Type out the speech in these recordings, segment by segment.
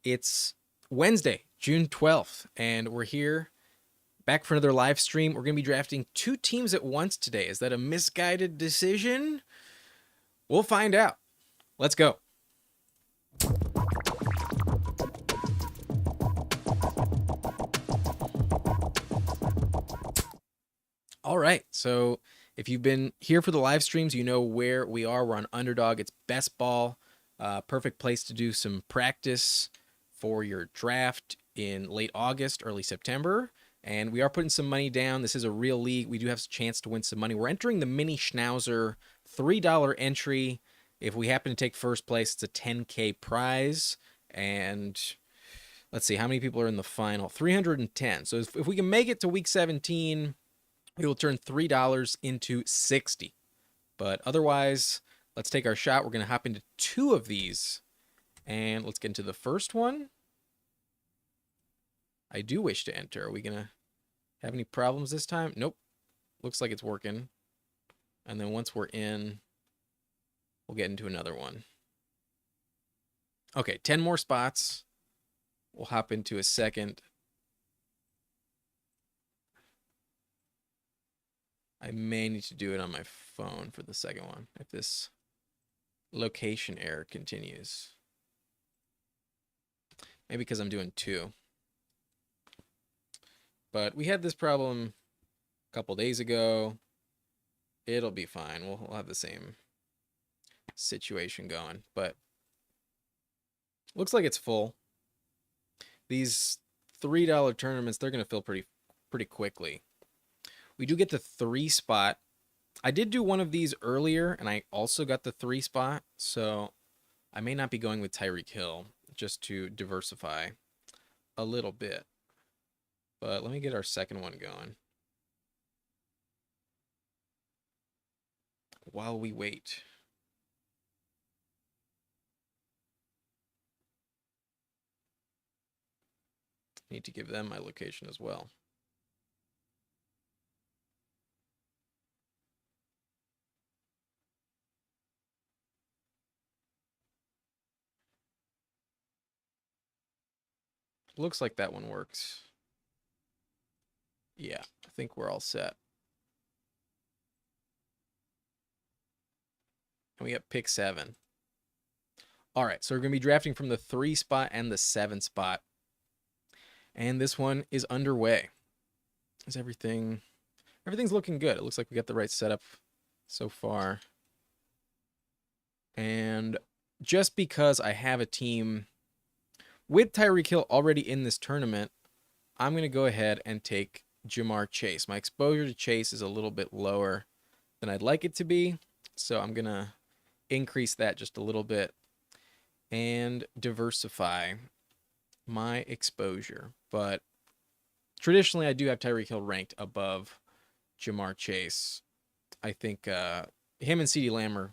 It's Wednesday, June 12th, and we're here back for another live stream. We're going to be drafting two teams at once today. Is that a misguided decision? We'll find out. Let's go. All right. So if you've been here for the live streams, you know where we are. We're on Underdog. It's best ball. Perfect place to do some practice for your draft in late August, early September. And we are putting some money down. This is a real league. We do have a chance to win some money. We're entering the Mini Schnauzer $3 entry. If we happen to take first place, it's a 10K prize. And let's see, how many people are in the final? 310. So if we can make it to week 17, we will turn $3 into 60. But otherwise, let's take our shot. We're going to hop into two of these. And let's get into the first one. I do wish to enter. Are we going to have any problems this time? Nope. Looks like it's working. And then once we're in, we'll get into another one. Okay, 10 more spots. We'll hop into a second. I may need to do it on my phone for the second one if this location error continues. Maybe because I'm doing two. But we had this problem a couple days ago. It'll be fine. We'll have the same situation going. But looks like it's full. These $3 tournaments, they're going to fill pretty quickly. We do get the 3 spot. I did do one of these earlier, and I also got the 3 spot. So I may not be going with Tyreek Hill just to diversify a little bit. But let me get our second one going while we wait. Need to give them my location as well. Looks like that one works. Yeah, I think we're all set. And we got pick 7. All right, so we're going to be drafting from the 3 spot and the 7 spot. And this one is underway. Is everything's looking good. It looks like we got the right setup so far. And just because I have a team with Tyreek Hill already in this tournament, I'm going to go ahead and take Ja'Marr Chase. My exposure to Chase is a little bit lower than I'd like it to be, so I'm going to increase that just a little bit and diversify my exposure. But traditionally, I do have Tyreek Hill ranked above Ja'Marr Chase. I think him and CeeDee Lamb are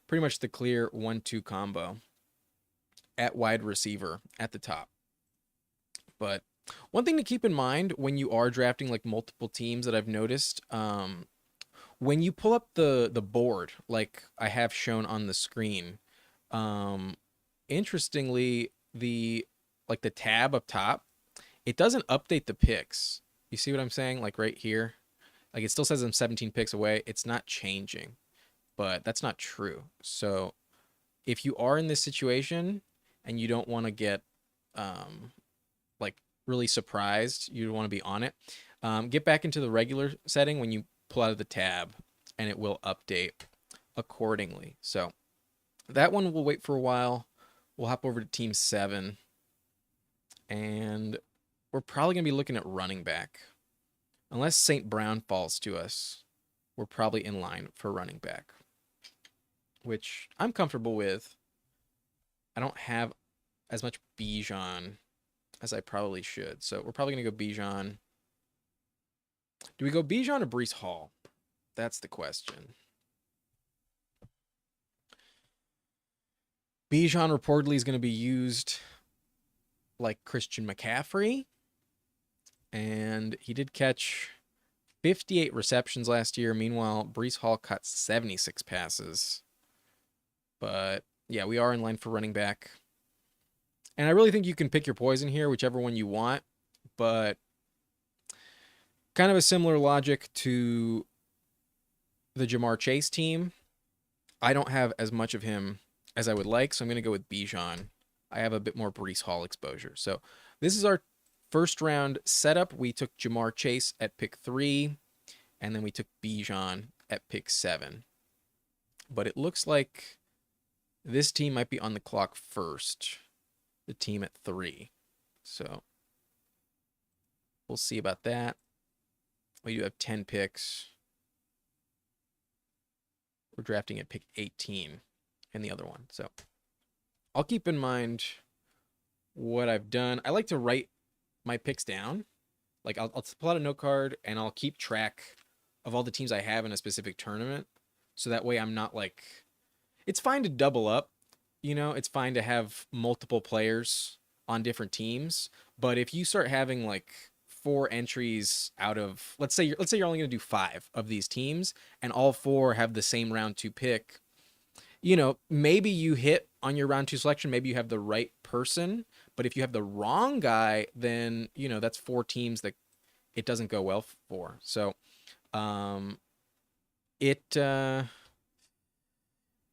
pretty much the clear 1-2 combo at wide receiver at the top. But one thing to keep in mind when you are drafting like multiple teams that I've noticed, when you pull up the board like I have shown on the screen, interestingly, the tab up top, it doesn't update the picks. You see what I'm saying? Like right here, like it still says I'm 17 picks away. It's not changing, but that's not true. So if you are in this situation and you don't want to get like really surprised, you want to be on it, get back into the regular setting when you pull out of the tab, and it will update accordingly. So that one will wait for a while. We'll hop over to team 7, and we're probably going to be looking at running back. Unless St. Brown falls to us, we're probably in line for running back, which I'm comfortable with. I don't have as much Bijan as I probably should, so we're probably going to go Bijan. Do we go Bijan or Breece Hall? That's the question. Bijan reportedly is going to be used like Christian McCaffrey, and he did catch 58 receptions last year. Meanwhile, Breece Hall caught 76 passes. But yeah, we are in line for running back. And I really think you can pick your poison here, whichever one you want. But kind of a similar logic to the Jamar Chase team. I don't have as much of him as I would like, so I'm going to go with Bijan. I have a bit more Breece Hall exposure. So this is our first round setup. We took Jamar Chase at pick 3, and then we took Bijan at pick 7. But it looks like this team might be on the clock first, the team at 3. So we'll see about that. We do have 10 picks. We're drafting at pick 18 in the other one. So I'll keep in mind what I've done. I like to write my picks down. Like I'll pull out a note card and I'll keep track of all the teams I have in a specific tournament. So that way I'm not like, it's fine to double up. You know, it's fine to have multiple players on different teams. But if you start having like 4 entries out of, let's say you're only going to do 5 of these teams and all 4 have the same round 2 pick, you know, maybe you hit on your round 2 selection, maybe you have the right person, but if you have the wrong guy, then, you know, that's 4 teams that it doesn't go well for. So, it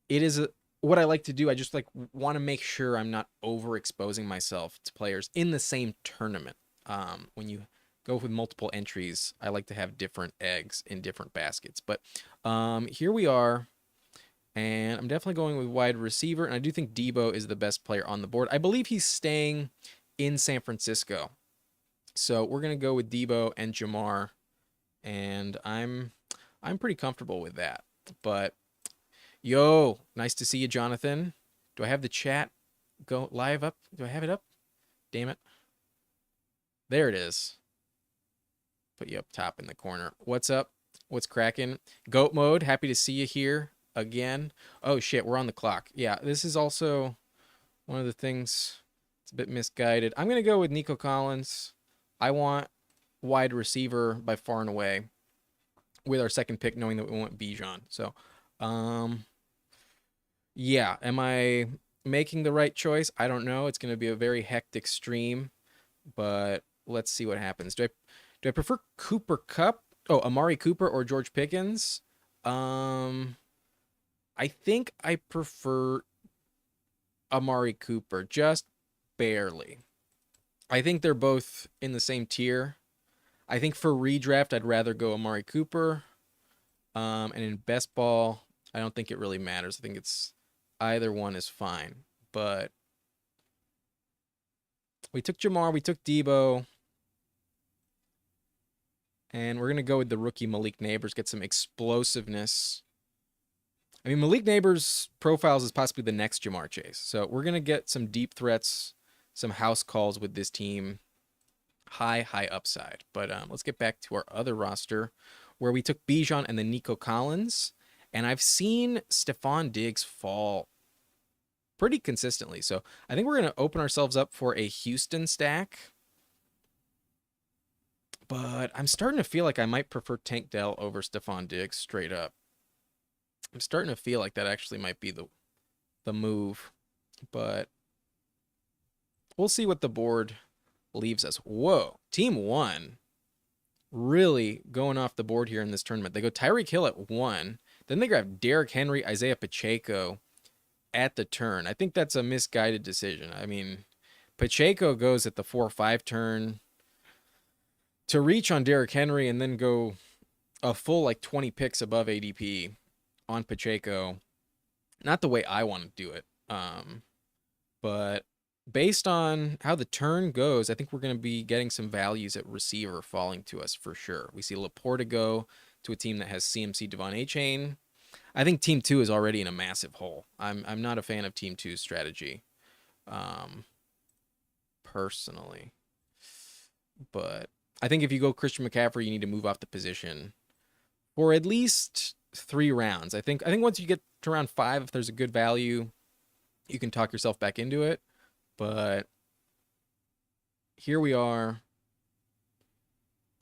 is what I like to do. I just like want to make sure I'm not overexposing myself to players in the same tournament. When you go with multiple entries, I like to have different eggs in different baskets. But here we are, and I'm definitely going with wide receiver, and I do think Debo is the best player on the board. I believe he's staying in San Francisco. So we're going to go with Debo and Jamar, and I'm pretty comfortable with that. But yo, nice to see you, Jonathan. Do I have the chat go live up? Do I have it up? Damn it. There it is. Put you up top in the corner. What's up? What's cracking? Goat mode. Happy to see you here again. Oh shit, we're on the clock. Yeah, this is also one of the things. It's a bit misguided. I'm gonna go with Nico Collins. I want wide receiver by far and away with our second pick, knowing that we want Bijan. So, yeah, am I making the right choice? I don't know. It's going to be a very hectic stream, but let's see what happens. Do I prefer Cooper Kupp? Oh, Amari Cooper or George Pickens? I think I prefer Amari Cooper, just barely. I think they're both in the same tier. I think for redraft, I'd rather go Amari Cooper. And in best ball, I don't think it really matters. I think it's either one is fine. But we took Jamar, we took Debo. And we're going to go with the rookie Malik Neighbors, get some explosiveness. I mean, Malik Neighbors profiles is possibly the next Jamar Chase. So we're going to get some deep threats, some house calls with this team. High upside. But let's get back to our other roster where we took Bijan and then Nico Collins. And I've seen Stephon Diggs fall pretty consistently. So I think we're going to open ourselves up for a Houston stack. But I'm starting to feel like I might prefer Tank Dell over Stephon Diggs straight up. I'm starting to feel like that actually might be the move. But we'll see what the board leaves us. Whoa, team 1 really going off the board here in this tournament. They go Tyreek Hill at 1. Then they grab Derrick Henry, Isaiah Pacheco at the turn. I think that's a misguided decision. I mean, Pacheco goes at the 4-5 turn. To reach on Derrick Henry and then go a full like 20 picks above ADP on Pacheco, not the way I want to do it. But based on how the turn goes, I think we're going to be getting some values at receiver falling to us for sure. We see Laporta go to a team that has CMC, Devon Achane. I think Team 2 is already in a massive hole. I'm not a fan of Team 2's strategy, personally. But I think if you go Christian McCaffrey, you need to move off the position for at least 3 rounds. I think once you get to round 5, if there's a good value, you can talk yourself back into it. But here we are,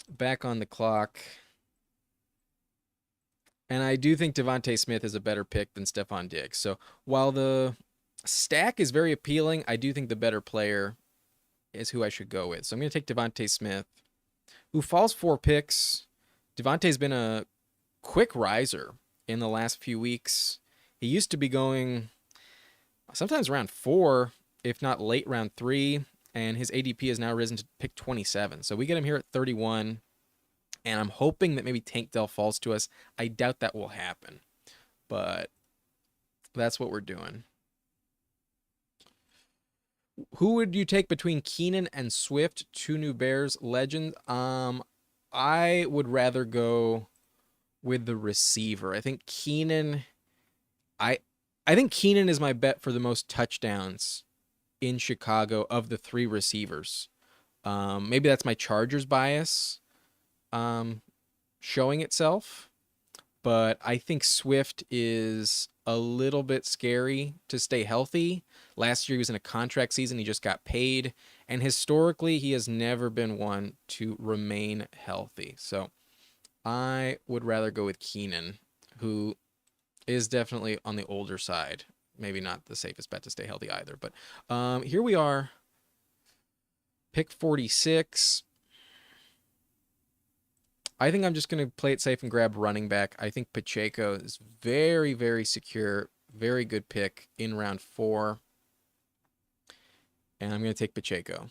back on the clock. And I do think Devontae Smith is a better pick than Stephon Diggs. So while the Stack is very appealing. I do think the better player is who I should go with. So I'm going to take Devontae Smith, who falls 4 picks. Devontae's been a quick riser in the last few weeks. He used to be going sometimes round 4, if not late round 3, and his ADP has now risen to pick 27. So we get him here at 31, and I'm hoping that maybe Tank Dell falls to us. I doubt that will happen, but that's what we're doing. Who would you take between Keenan and Swift, 2 new Bears legends? I would rather go with the receiver. I think Keenan I think Keenan is my bet for the most touchdowns in Chicago of the 3 receivers. Maybe that's my Chargers bias showing itself, but I think Swift is a little bit scary to stay healthy. Last year he was in a contract season. He just got paid. And historically, he has never been one to remain healthy. So I would rather go with Keenan, who is definitely on the older side. Maybe not the safest bet to stay healthy either. But here we are. Pick 46. I think I'm just going to play it safe and grab running back. I think Pacheco is very, very secure. Very good pick in round 4. And I'm going to take Pacheco.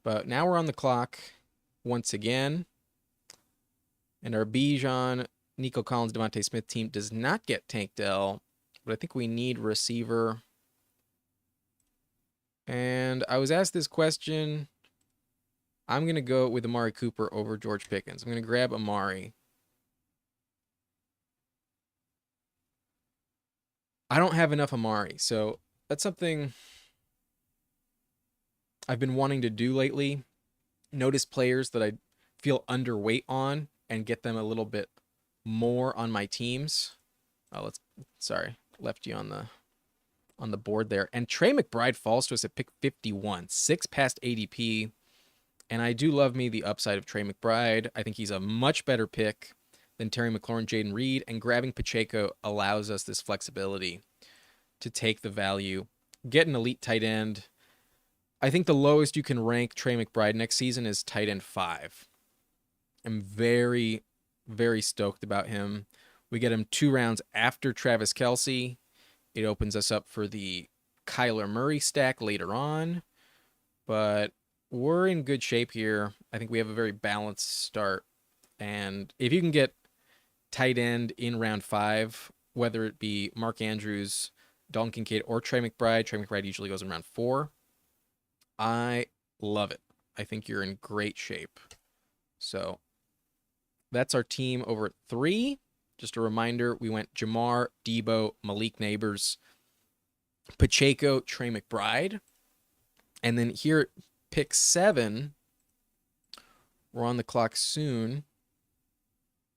But now we're on the clock once again. And our Bijan, Nico Collins, Devontae Smith team does not get Tank Dell. But I think we need receiver. And I was asked this question. I'm going to go with Amari Cooper over George Pickens. I'm going to grab Amari. I don't have enough Amari, so that's something I've been wanting to do lately. Notice players that I feel underweight on and get them a little bit more on my teams. Oh, left you on the board there. And Trey McBride falls to us at pick 51, 6 past ADP. And I do love me the upside of Trey McBride. I think he's a much better pick than Terry McLaurin, Jaden Reed, and grabbing Pacheco allows us this flexibility to take the value, get an elite tight end. I think the lowest you can rank Trey McBride next season is tight end 5. I'm very, very stoked about him. We get him 2 rounds after Travis Kelce. It opens us up for the Kyler Murray stack later on, but we're in good shape here. I think we have a very balanced start. And if you can get tight end in round 5, whether it be Mark Andrews, Dalton Kincaid, or Trey McBride usually goes in round 4. I love it. I think you're in great shape. So that's our team over at 3. Just a reminder, we went Jamar, Debo, Malik Neighbors, Pacheco, Trey McBride. And then here at pick 7, we're on the clock soon.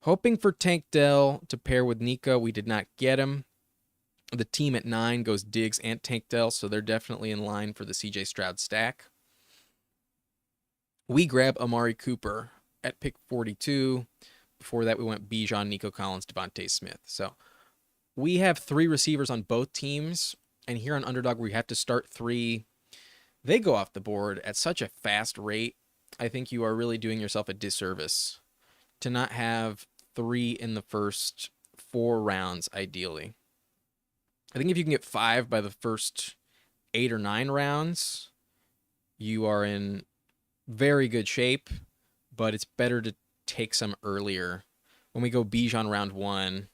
Hoping for Tank Dell to pair with Nico. We did not get him. The team at 9 goes Diggs and Tank Dell, so they're definitely in line for the CJ Stroud stack. We grab Amari Cooper at pick 42. Before that, we went Bijan, Nico Collins, Devontae Smith. So we have 3 receivers on both teams, and here on Underdog, we have to start 3. They go off the board at such a fast rate. I think you are really doing yourself a disservice to not have 3 in the first 4 rounds, ideally. I think if you can get 5 by the first 8 or 9 rounds, you are in very good shape, but it's better to take some earlier. When we go Bijan round 1,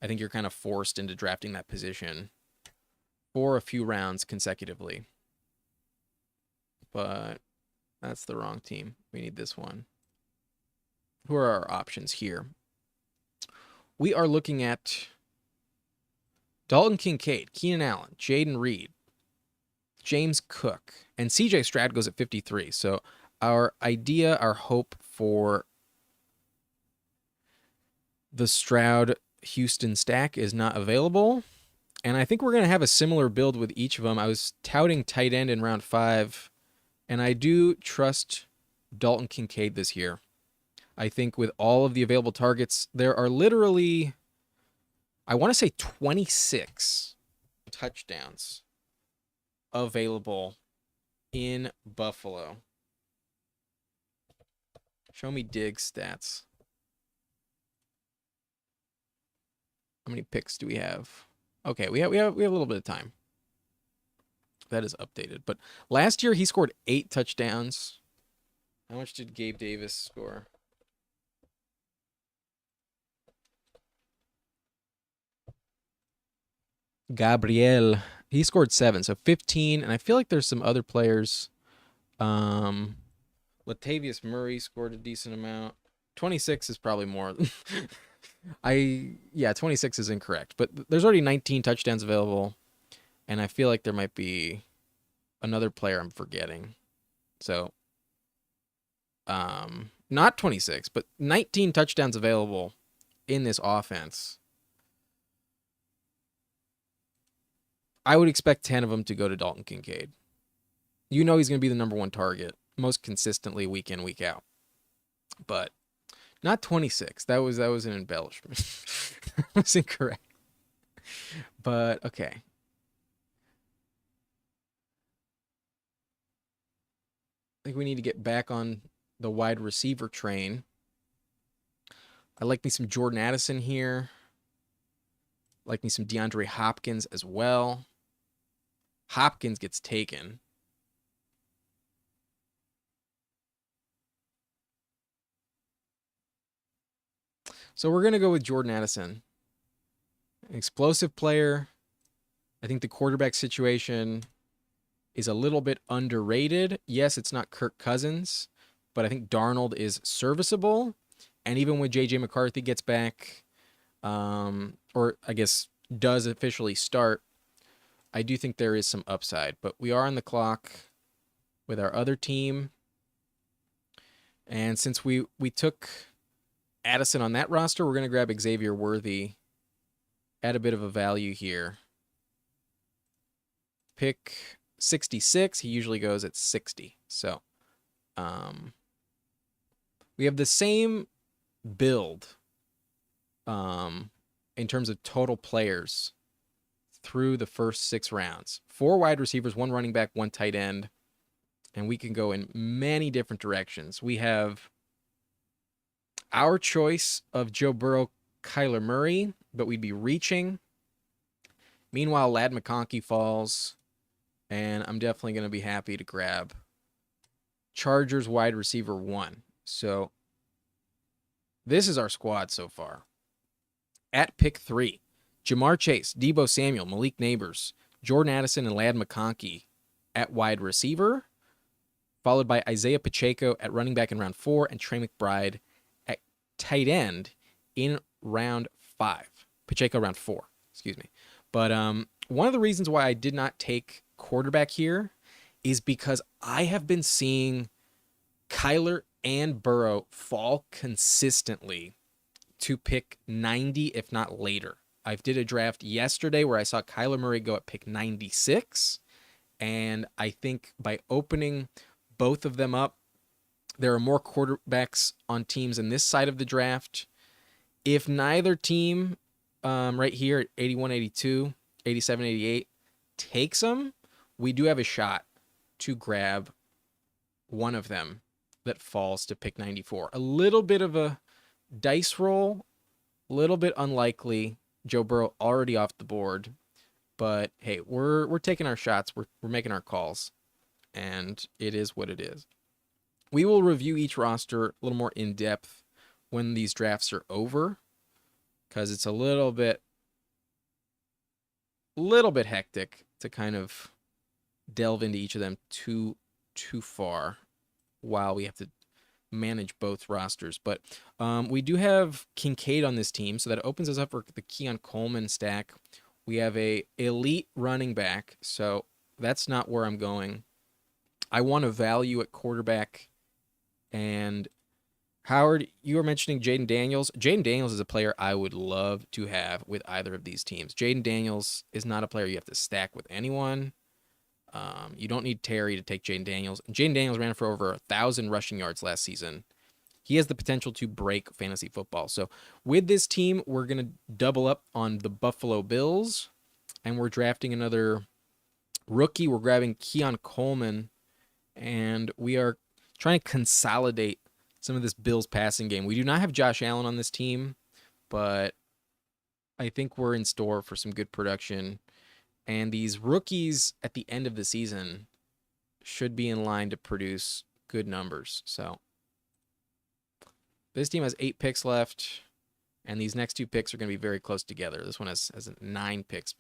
I think you're kind of forced into drafting that position for a few rounds consecutively. But that's the wrong team. We need this one. Who are our options here? We are looking at Dalton Kincaid, Keenan Allen, Jaden Reed, James Cook, and CJ Stroud goes at 53. So our idea, our hope for the Stroud Houston stack is not available. And I think we're going to have a similar build with each of them. I was touting tight end in round 5, And I do trust Dalton Kincaid this year. I think with all of the available targets, there are literally, I want to say 26 touchdowns available in Buffalo. Show me Diggs stats. How many picks do we have? Okay, we have a little bit of time. That is updated. But last year he scored 8 touchdowns. How much did Gabe Davis score? Gabriel, he scored 7, so 15. And I feel like there's some other players. Latavius Murray scored a decent amount. 26 is probably more. 26 is incorrect, but there's already 19 touchdowns available, and I feel like there might be another player I'm forgetting. So, not 26, but 19 touchdowns available in this offense. I would expect 10 of them to go to Dalton Kincaid. You know he's going to be the number 1 target most consistently week in, week out. But not 26. That was an embellishment. That was incorrect. But okay. I think we need to get back on the wide receiver train. I like me some Jordan Addison here. Like me some DeAndre Hopkins as well. Hopkins gets taken. So we're going to go with Jordan Addison. An explosive player. I think the quarterback situation is a little bit underrated. Yes, it's not Kirk Cousins, but I think Darnold is serviceable. And even when J.J. McCarthy gets back, or I guess does officially start, I do think there is some upside. But we are on the clock with our other team. And since we took Addison on that roster, we're going to grab Xavier Worthy. Add a bit of a value here. Pick 66. He usually goes at 60. So we have the same build in terms of total players through the first 6 rounds. 4 wide receivers, 1 running back, 1 tight end. And we can go in many different directions. We have our choice of Joe Burrow, Kyler Murray, but we'd be reaching. Meanwhile, Ladd McConkey falls, and I'm definitely going to be happy to grab Chargers wide receiver 1. So this is our squad so far. At pick 3, Jamar Chase, Deebo Samuel, Malik Nabers, Jordan Addison, and Ladd McConkey at wide receiver, followed by Isaiah Pacheco at running back in round 4, and Trey McBride at tight end in round 5. Pacheco round 4, excuse me. But one of the reasons why I did not take quarterback here is because I have been seeing Kyler and Burrow fall consistently to pick 90, if not later. I did a draft yesterday where I saw Kyler Murray go at pick 96, and I think by opening both of them up, there are more quarterbacks on teams in this side of the draft. If neither team right here at 81, 82, 87, 88 takes them, we do have a shot to grab one of them that falls to pick 94. A little bit of a dice roll, a little bit unlikely. Joe Burrow already off the board, but hey, we're taking our shots. We're making our calls, and it is what it is. We will review each roster a little more in depth when these drafts are over, because it's a little bit hectic to kind of delve into each of them too far while we have to manage both rosters. But we do have Kincaid on this team, so that opens us up for the Keon Coleman stack. We have a elite running back, so that's not where I'm going. I want a value at quarterback. And Howard, you were mentioning Jaden Daniels. Jaden Daniels is a player I would love to have with either of these teams. Jaden Daniels is not a player you have to stack with anyone. You don't need Terry to take Jaden Daniels. And Jaden Daniels ran for over 1,000 rushing yards last season. He has the potential to break fantasy football. So with this team, we're going to double up on the Buffalo Bills, and we're drafting another rookie. We're grabbing Keon Coleman, and we are trying to consolidate some of this Bills passing game. We do not have Josh Allen on this team, but I think we're in store for some good production. And these rookies at the end of the season should be in line to produce good numbers. So this team has 8 picks left, and these next 2 picks are going to be very close together. This one has 9 picks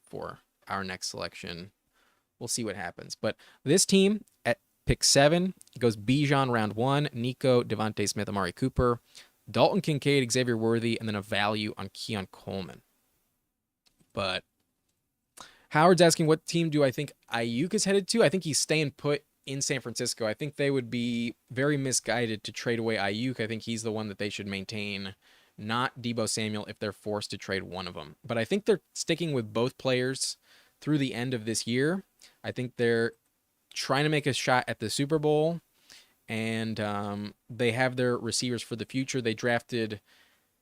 for our next selection. We'll see what happens. But this team at pick 7 goes Bijan round 1, Nico, Devontae Smith, Amari Cooper, Dalton Kincaid, Xavier Worthy, and then a value on Keon Coleman. But Howard's asking, what team do I think Ayuk is headed to? I think he's staying put in San Francisco. I think they would be very misguided to trade away Ayuk. I think he's the one that they should maintain, not Deebo Samuel if they're forced to trade one of them. But I think they're sticking with both players through the end of this year. I think they're trying to make a shot at the Super Bowl, and they have their receivers for the future. They drafted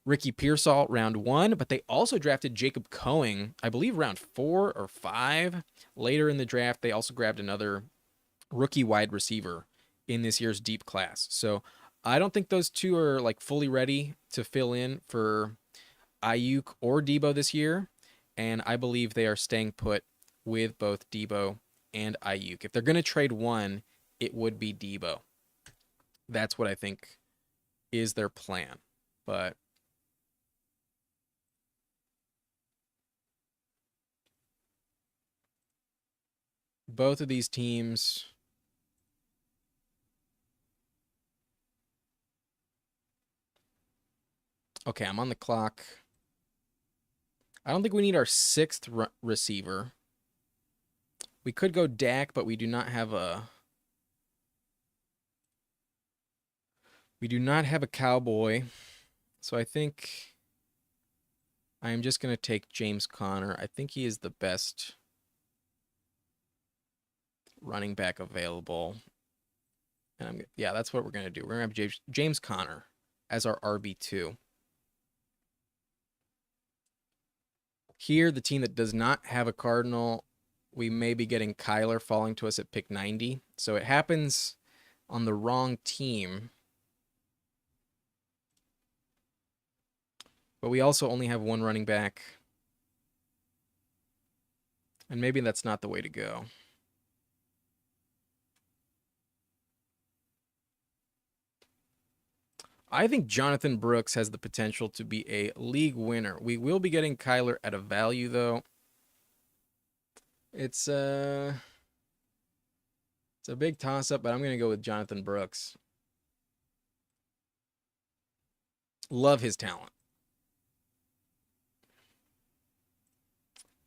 Ricky Pearsall round 1, but they also drafted Jacob Cohen, I believe round 4 or 5. Later in the draft, they also grabbed another rookie wide receiver in this year's deep class. So I don't think those two are like fully ready to fill in for Ayuk or Deebo this year, and I believe they are staying put with both Deebo and Ayuk. If they're going to trade one, it would be Deebo. That's what I think is their plan. But both of these teams, okay, I'm on the clock. I don't think we need our 6th receiver. We could go Dak, but we do not have a Cowboy. So I think I am just going to take James Conner. I think he is the best running back available. And that's what we're going to do. We're going to have James Conner as our RB2. Here, the team that does not have a Cardinal, we may be getting Kyler falling to us at pick 90. So it happens on the wrong team. But we also only have one running back. And maybe that's not the way to go. I think Jonathan Brooks has the potential to be a league winner. We will be getting Kyler at a value, though. It's a big toss-up, but I'm going to go with Jonathan Brooks. Love his talent.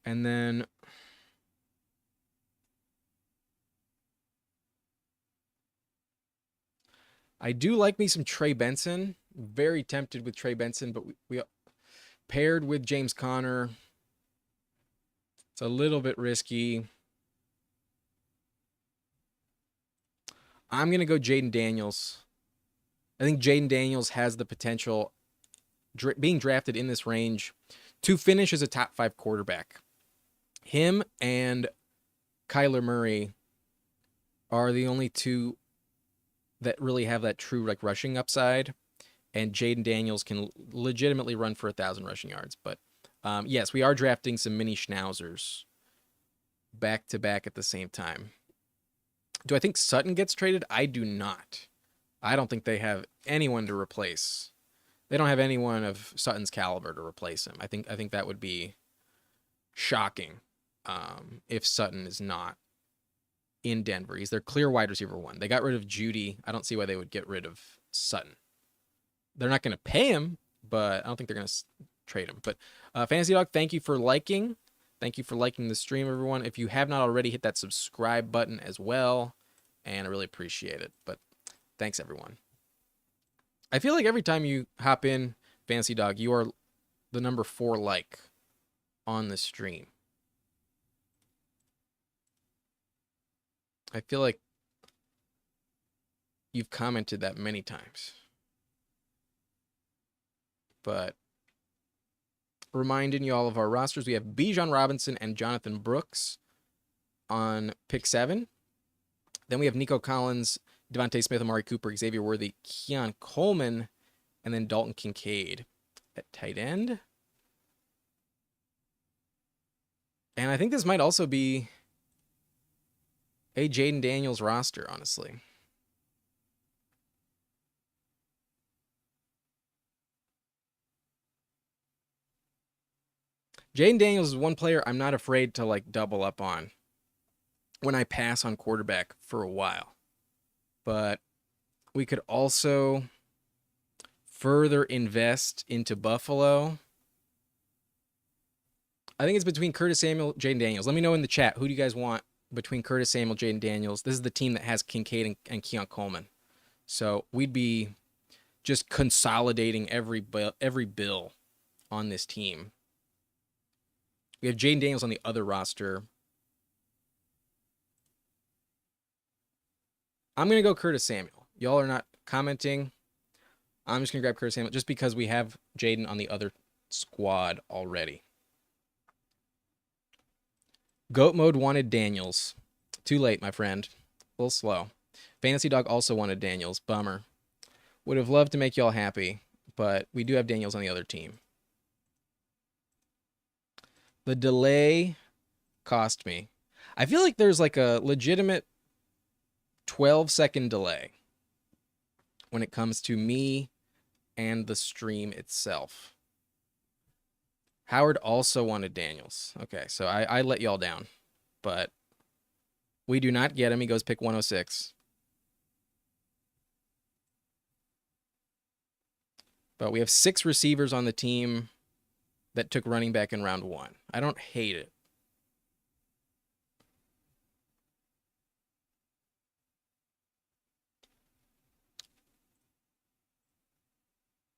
And then I do like me some Trey Benson. Very tempted with Trey Benson, but we paired with James Conner. It's a little bit risky. I'm going to go Jaden Daniels. I think Jaden Daniels has the potential, being drafted in this range, to finish as a top 5 quarterback. Him and Kyler Murray are the only two that really have that true like rushing upside, and Jaden Daniels can legitimately run for 1,000 rushing yards. But yes, we are drafting some mini schnauzers back to back at the same time. Do I think Sutton gets traded? I do not. I don't think they have anyone to replace. They don't have anyone of Sutton's caliber to replace him. I think that would be shocking if Sutton is not in Denver. He's their clear wide receiver 1. They got rid of Judy. I don't see why they would get rid of Sutton. They're not going to pay him, but I don't think they're going to trade him. But Fantasy Dog, thank you for liking. Thank you for liking the stream, everyone. If you have not already, hit that subscribe button as well, and I really appreciate it. But thanks, everyone. I feel like every time you hop in, Fantasy Dog, you are the number 4 like on the stream. I feel like you've commented that many times. But reminding you all of our rosters, we have Bijan Robinson and Jonathan Brooks on pick 7. Then we have Nico Collins, Devontae Smith, Amari Cooper, Xavier Worthy, Keon Coleman, and then Dalton Kincaid at tight end. And I think this might also be a Jayden Daniels roster, honestly. Jayden Daniels is one player I'm not afraid to like double up on when I pass on quarterback for a while. But we could also further invest into Buffalo. I think it's between Curtis Samuel, Jayden Daniels. Let me know in the chat, who do you guys want between Curtis Samuel, Jayden Daniels? This is the team that has Kincaid and Keon Coleman. So we'd be just consolidating every bill on this team. We have Jayden Daniels on the other roster. I'm going to go Curtis Samuel. Y'all are not commenting. I'm just going to grab Curtis Samuel just because we have Jayden on the other squad already. Goat Mode wanted Daniels. Too late, my friend. A little slow. Fantasy Dog also wanted Daniels. Bummer. Would have loved to make y'all happy, but we do have Daniels on the other team. The delay cost me. I feel like there's like a legitimate 12-second delay when it comes to me and the stream itself. Howard also wanted Daniels. Okay, so I let y'all down, but we do not get him. He goes pick 106. But we have 6 receivers on the team that took running back in round 1. I don't hate it.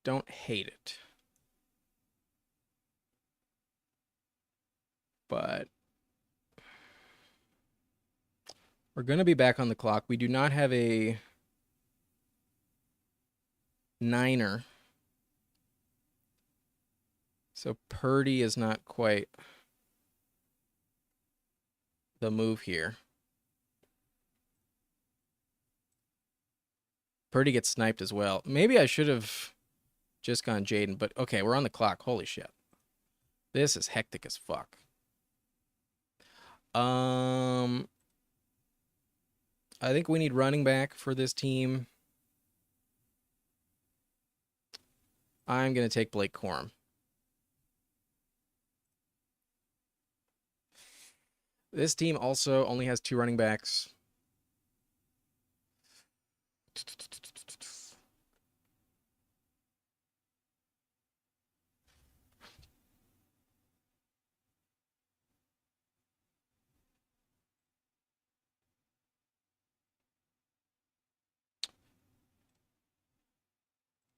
Don't hate it. But we're going to be back on the clock. We do not have a Niner. So Purdy is not quite the move here. Purdy gets sniped as well. Maybe I should have just gone Jayden, but okay, we're on the clock. Holy shit. This is hectic as fuck. I think we need running back for this team. I'm going to take Blake Corum. This team also only has 2 running backs.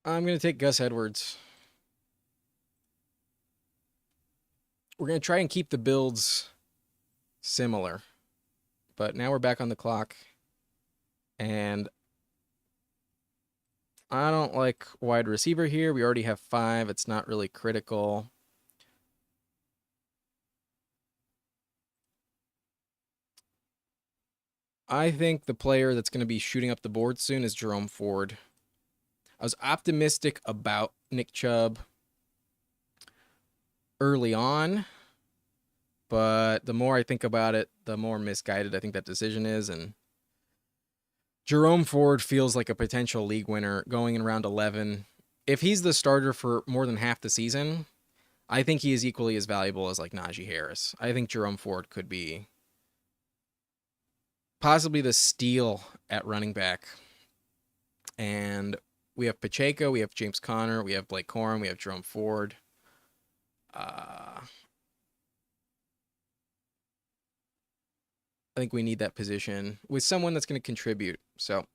I'm going to take Gus Edwards. We're going to try and keep the builds similar. But now we're back on the clock. And I don't like wide receiver here. We already have 5. It's not really critical. I think the player that's going to be shooting up the board soon is Jerome Ford. I was optimistic about Nick Chubb early on, but the more I think about it, the more misguided I think that decision is. And Jerome Ford feels like a potential league winner going in round 11. If he's the starter for more than half the season, I think he is equally as valuable as like Najee Harris. I think Jerome Ford could be possibly the steal at running back. And we have Pacheco, we have James Conner, we have Blake Corum, we have Jerome Ford. I think we need that position with someone that's going to contribute. So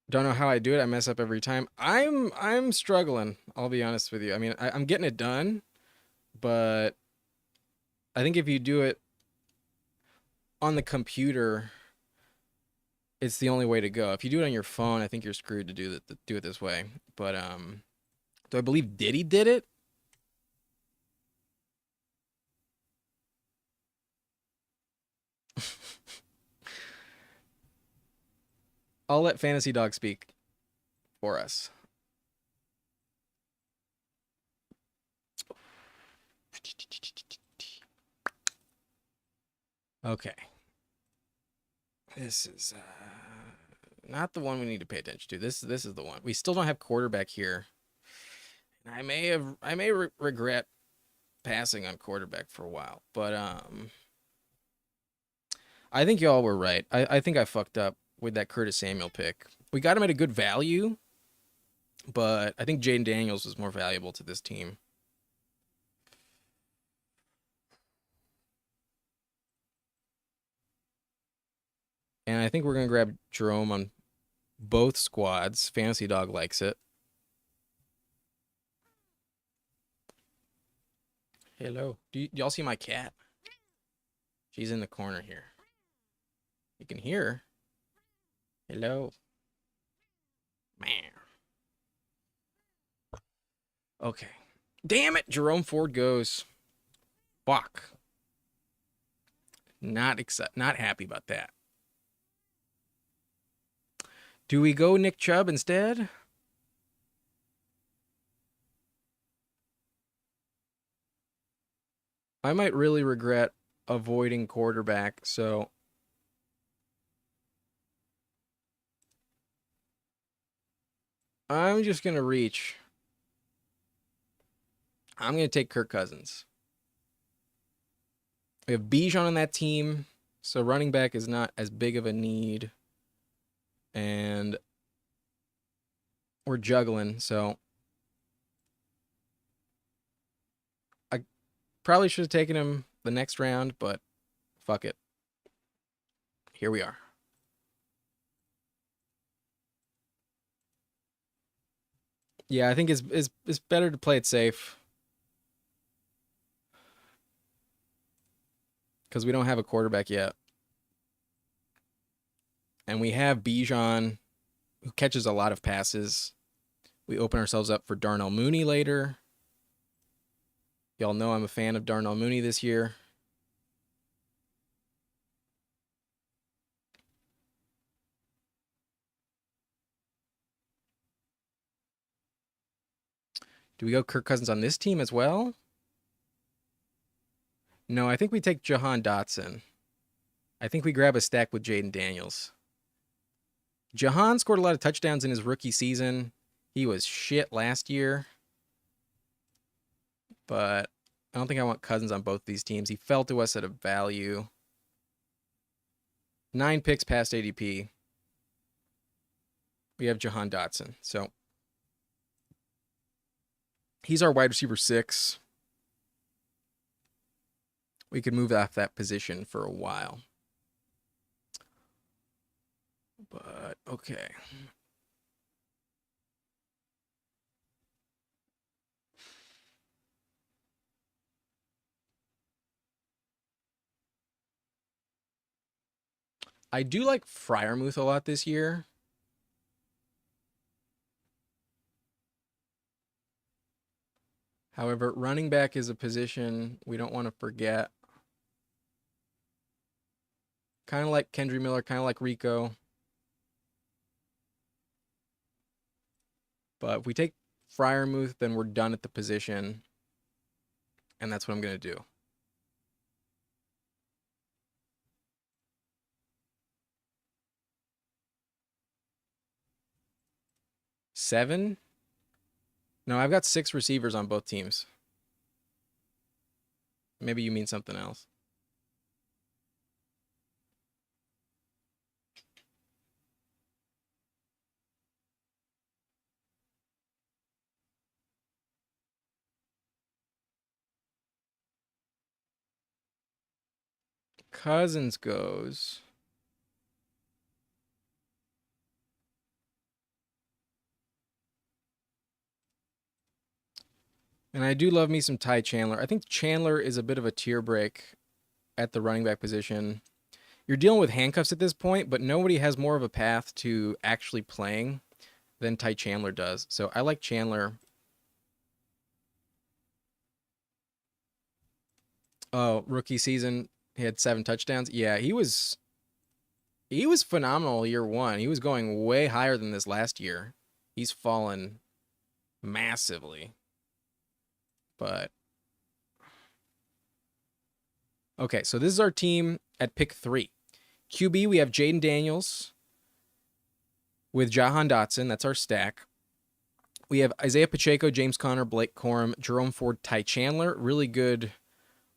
don't know how I do it. I mess up every time. I'm struggling. I'll be honest with you. I mean, I'm getting it done, but I think if you do it on the computer, it's the only way to go. If you do it on your phone, I think you're screwed to do it this way. But do I believe Diddy did it? I'll let Fantasy Dog speak for us. Okay. This is not the one we need to pay attention to. This is the one. We still don't have quarterback here. And I may regret passing on quarterback for a while, but I think y'all were right. I think I fucked up with that Curtis Samuel pick. We got him at a good value, but I think Jaden Daniels was more valuable to this team. And I think we're going to grab Jerome on both squads. Fantasy Dog likes it. Hello. Y'all see my cat? She's in the corner here. You can hear her. Hello. Man. Okay. Damn it. Jerome Ford goes. Fuck. Not happy about that. Do we go Nick Chubb instead? I might really regret avoiding quarterback, so I'm just going to reach. I'm going to take Kirk Cousins. We have Bijan on that team, so running back is not as big of a need. And we're juggling, so I probably should have taken him the next round, but fuck it. Here we are. Yeah, I think it's better to play it safe. Because we don't have a quarterback yet. And we have Bijan, who catches a lot of passes. We open ourselves up for Darnell Mooney later. Y'all know I'm a fan of Darnell Mooney this year. Do we go Kirk Cousins on this team as well? No, I think we take Jahan Dotson. I think we grab a stack with Jaden Daniels. Jahan scored a lot of touchdowns in his rookie season. He was shit last year. But I don't think I want Cousins on both these teams. He fell to us at a value. 9 picks past ADP. We have Jahan Dotson. So he's our wide receiver 6. We could move off that position for a while. But okay. I do like Freiermuth a lot this year. However, running back is a position we don't want to forget. Kind of like Kendry Miller, kind of like Rico. But if we take Freiermuth, then we're done at the position. And that's what I'm going to do. Seven? No, I've got 6 receivers on both teams. Maybe you mean something else. Cousins goes. And I do love me some Ty Chandler. I think Chandler is a bit of a tier break at the running back position. You're dealing with handcuffs at this point, but nobody has more of a path to actually playing than Ty Chandler does. So I like Chandler. Oh, rookie season, he had 7 touchdowns. Yeah, he was phenomenal year one. He was going way higher than this last year. He's fallen massively. But okay, so this is our team at pick 3. QB, we have Jaden Daniels with Jahan Dotson. That's our stack. We have Isaiah Pacheco, James Conner, Blake Corum, Jerome Ford, Ty Chandler. Really good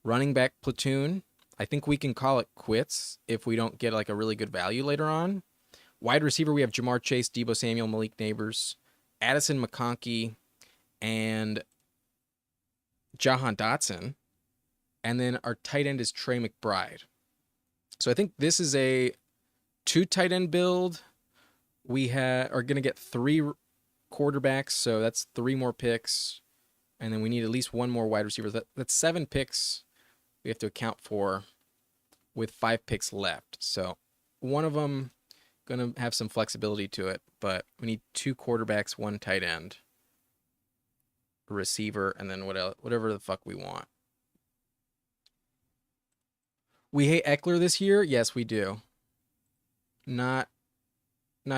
running back platoon. I think we can call it quits if we don't get like a really good value later on. Wide receiver, we have Jamar Chase, Deebo Samuel, Malik Neighbors, Addison McConkey, and Jahan Dotson. And then our tight end is Trey McBride. So I think this is a 2 tight end build. We are going to get 3 quarterbacks, so that's 3 more picks. And then we need at least 1 more wide receiver. That's 7 picks we have to account for with 5 picks left. So one of them going to have some flexibility to it, but we need 2 quarterbacks, 1 tight end, a receiver, and then whatever the fuck we want. We hate Eckler this year? Yes, we do. Not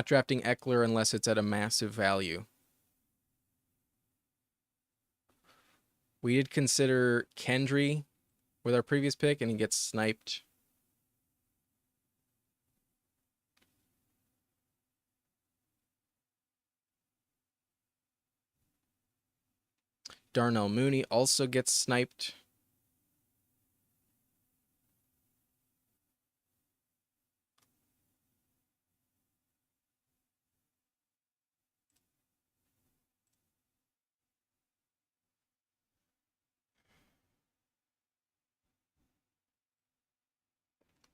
drafting Eckler unless it's at a massive value. We did consider Kendry with our previous pick, and he gets sniped. Darnell Mooney also gets sniped.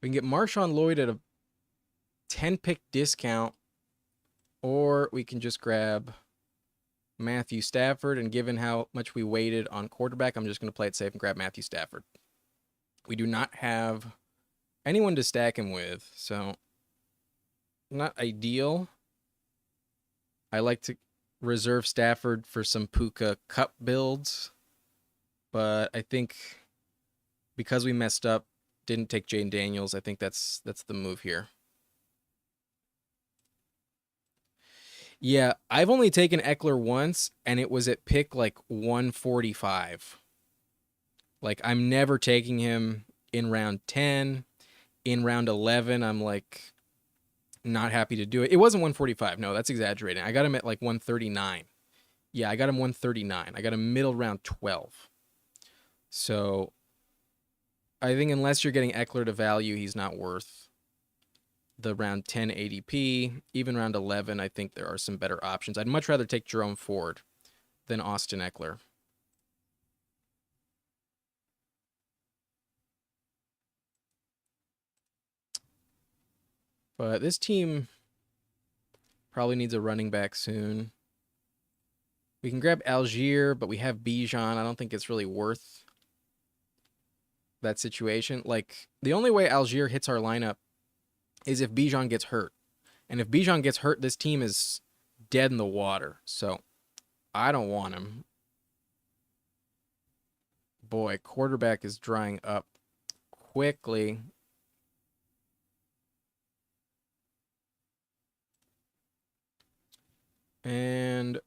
We can get Marshawn Lloyd at a 10-pick discount, or we can just grab Matthew Stafford, and given how much we waited on quarterback, I'm just going to play it safe and grab Matthew Stafford. We do not have anyone to stack him with, so not ideal. I like to reserve Stafford for some Puka Cup builds, but I think because we messed up, didn't take Jaden Daniels, I think that's the move here. Yeah, I've only taken Eckler once, and it was at pick like 145. Like, I'm never taking him in round 10. In round 11, I'm like not happy to do it. It wasn't 145. No, that's exaggerating. I got him at like 139. Yeah, I got him 139. I got him middle round 12. So I think unless you're getting Eckler to value, he's not worth the round 10 ADP. Even round 11, I think there are some better options. I'd much rather take Jerome Ford than Austin Eckler. But this team probably needs a running back soon. We can grab Algier, but we have Bijan. I don't think it's really worth that situation. Like, the only way Algier hits our lineup is if Bijan gets hurt. And if Bijan gets hurt, this team is dead in the water. So I don't want him. Boy, quarterback is drying up quickly. And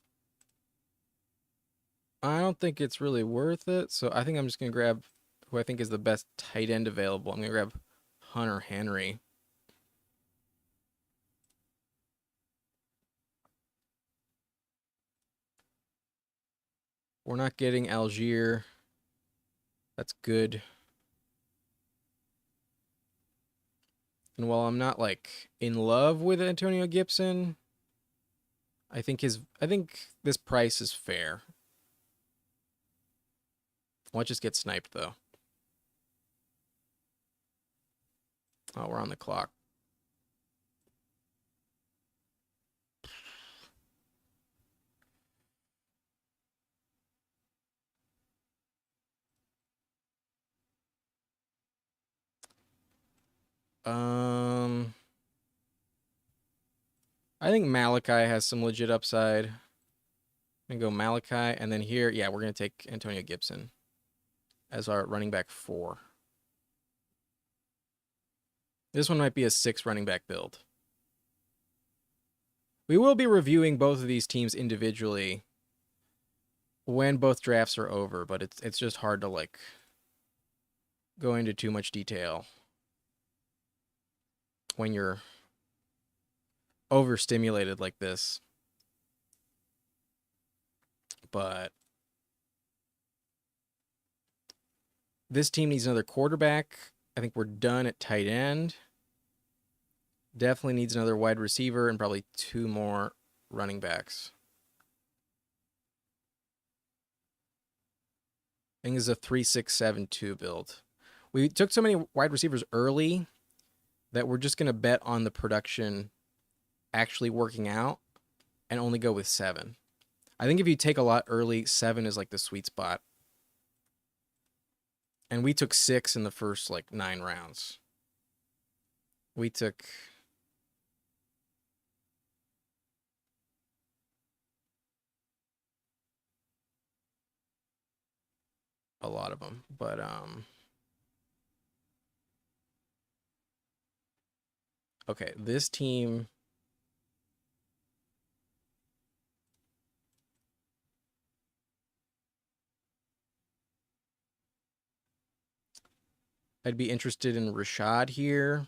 I don't think it's really worth it. So I think I'm just going to grab who I think is the best tight end available. I'm going to grab Hunter Henry. We're not getting Algier. That's good. And while I'm not like in love with Antonio Gibson, I think this price is fair. Let's just get sniped though. Oh, we're on the clock. Um, I think Malachi has some legit upside. I'm gonna go Malachi, and then here, yeah, we're gonna take Antonio Gibson as our running back 4. This one might be a 6 running back build. We will be reviewing both of these teams individually when both drafts are over, but it's just hard to like go into too much detail when you're overstimulated like this. But this team needs another quarterback. I think we're done at tight end. Definitely needs another wide receiver and probably 2 more running backs. I think this is a 3-6-7-2 build. We took so many wide receivers early that we're just going to bet on the production actually working out and only go with 7. I think if you take a lot early, 7 is like the sweet spot. And we took 6 in the first like 9 rounds. We took a lot of them, but okay, this team I'd be interested in Rashad here.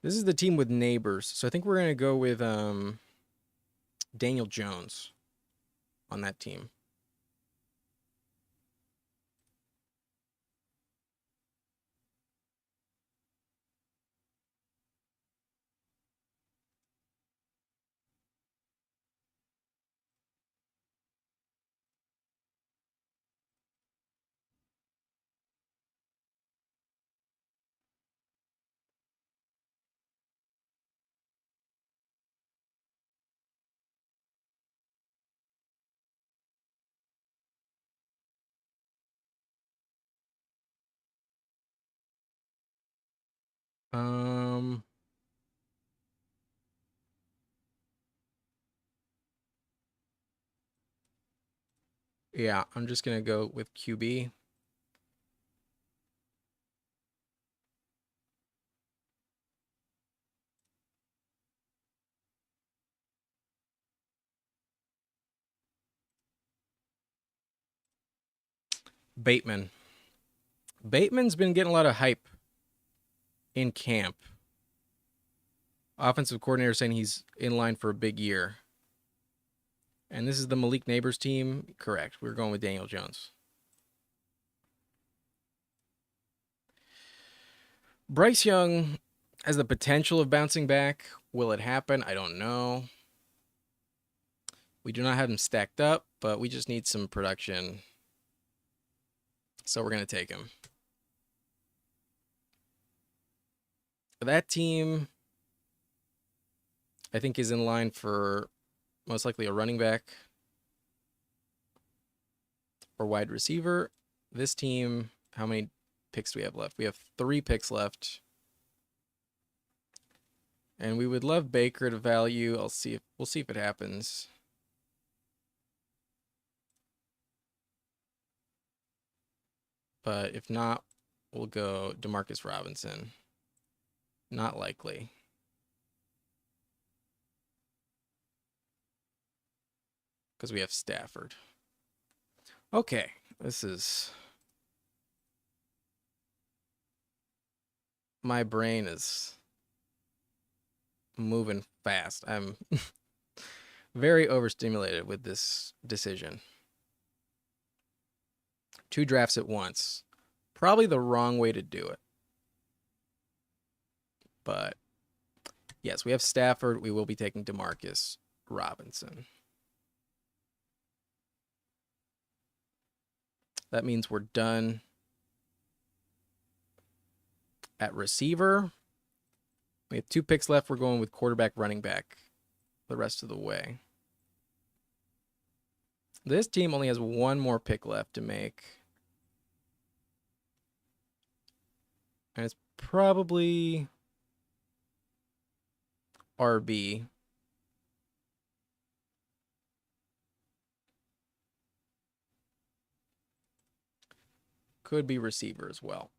This is the team with neighbors, so I think we're going to go with Daniel Jones on that team. Um, yeah, I'm just going to go with QB. Bateman. Bateman's been getting a lot of hype in camp. Offensive coordinator saying he's in line for a big year. And this is the Malik Neighbors team. Correct. We're going with Daniel Jones. Bryce Young has the potential of bouncing back. Will it happen? I don't know. We do not have him stacked up, but we just need some production. So we're going to take him. That team, I think, is in line for most likely a running back or wide receiver. This team, how many picks do we have left? We have 3 picks left. And we would love Baker to value. We'll see if it happens. But if not, we'll go Demarcus Robinson. Not likely. Because we have Stafford. Okay, this is... My brain is moving fast. I'm very overstimulated with this decision. 2 drafts at once. Probably the wrong way to do it. But yes, we have Stafford. We will be taking Demarcus Robinson. That means we're done at receiver. We have 2 picks left. We're going with quarterback, running back the rest of the way. This team only has 1 more pick left to make. And it's probably RB. Could be receiver as well.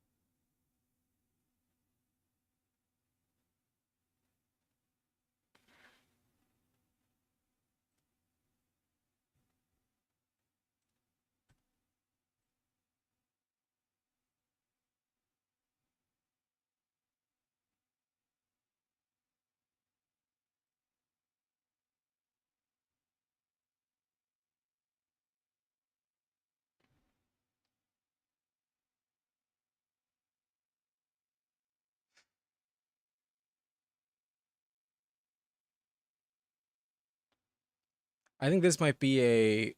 I think this might be a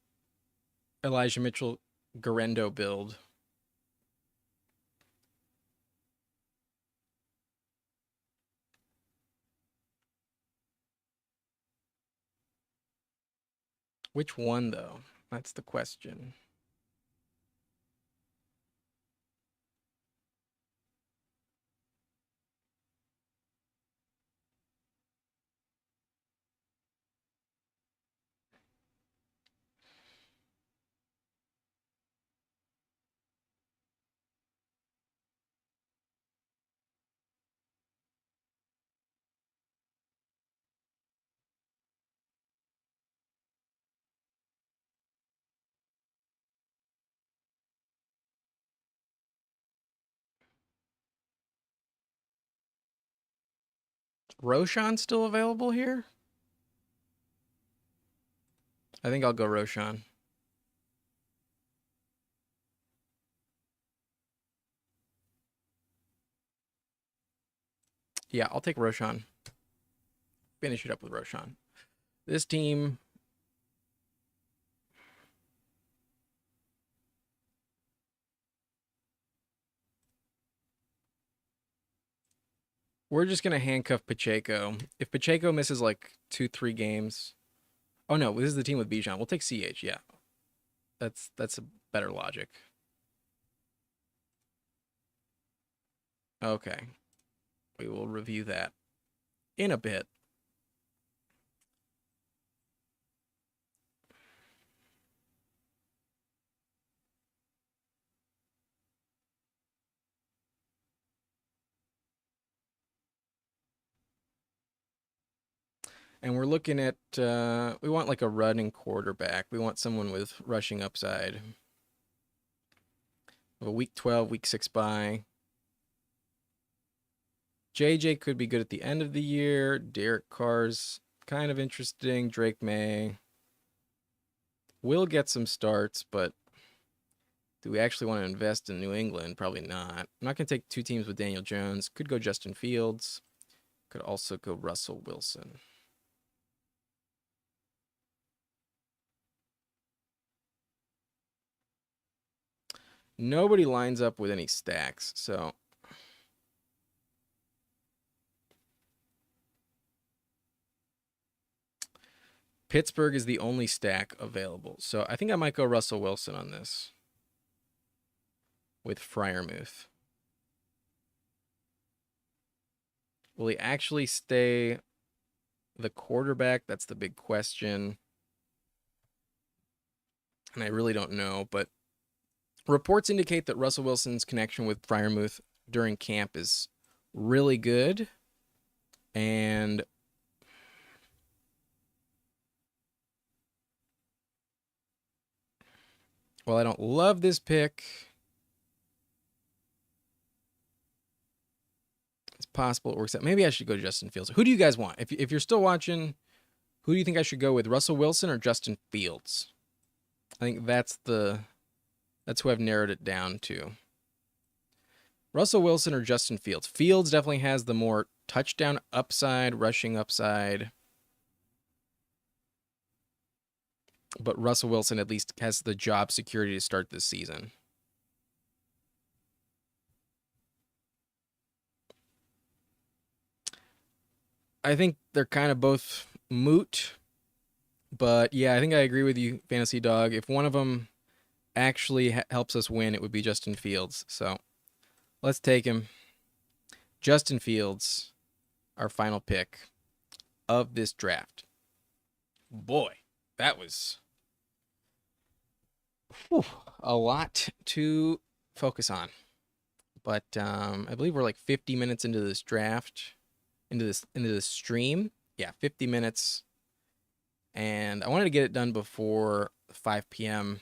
Elijah Mitchell Garendo build. Which one, though? That's the question. Roshan still available here? I think I'll go Roshan. Yeah, I'll take Roshan. Finish it up with Roshan. This team, we're just going to handcuff Pacheco. If Pacheco misses like 2-3 games. Oh, no, this is the team with Bijan. We'll take CH, yeah. That's a better logic. Okay. We will review that in a bit. And we're looking at, we want like a running quarterback. We want someone with rushing upside. A week 12, week 6 bye. JJ could be good at the end of the year. Derek Carr's kind of interesting. Drake May will get some starts, but do we actually want to invest in New England? Probably not. I'm not going to take 2 teams with Daniel Jones. Could go Justin Fields. Could also go Russell Wilson. Nobody lines up with any stacks, so Pittsburgh is the only stack available. So I think I might go Russell Wilson on this with Freiermuth. Will he actually stay the quarterback? That's the big question. And I really don't know, but reports indicate that Russell Wilson's connection with Freiermuth during camp is really good. And while I don't love this pick, it's possible it works out. Maybe I should go Justin Fields. Who do you guys want? If you're still watching, who do you think I should go with? Russell Wilson or Justin Fields? I think that's who I've narrowed it down to. Russell Wilson or Justin Fields. Fields definitely has the more touchdown upside, rushing upside. But Russell Wilson at least has the job security to start this season. I think they're kind of both moot, but yeah, I think I agree with you, Fantasy Dog. If one of them actually helps us win, it would be Justin Fields. So let's take him. Justin Fields, our final pick of this draft. Boy, that was whew, a lot to focus on. But I believe we're like 50 minutes into this draft, into this stream. Yeah, 50 minutes, and I wanted to get it done before 5 p.m.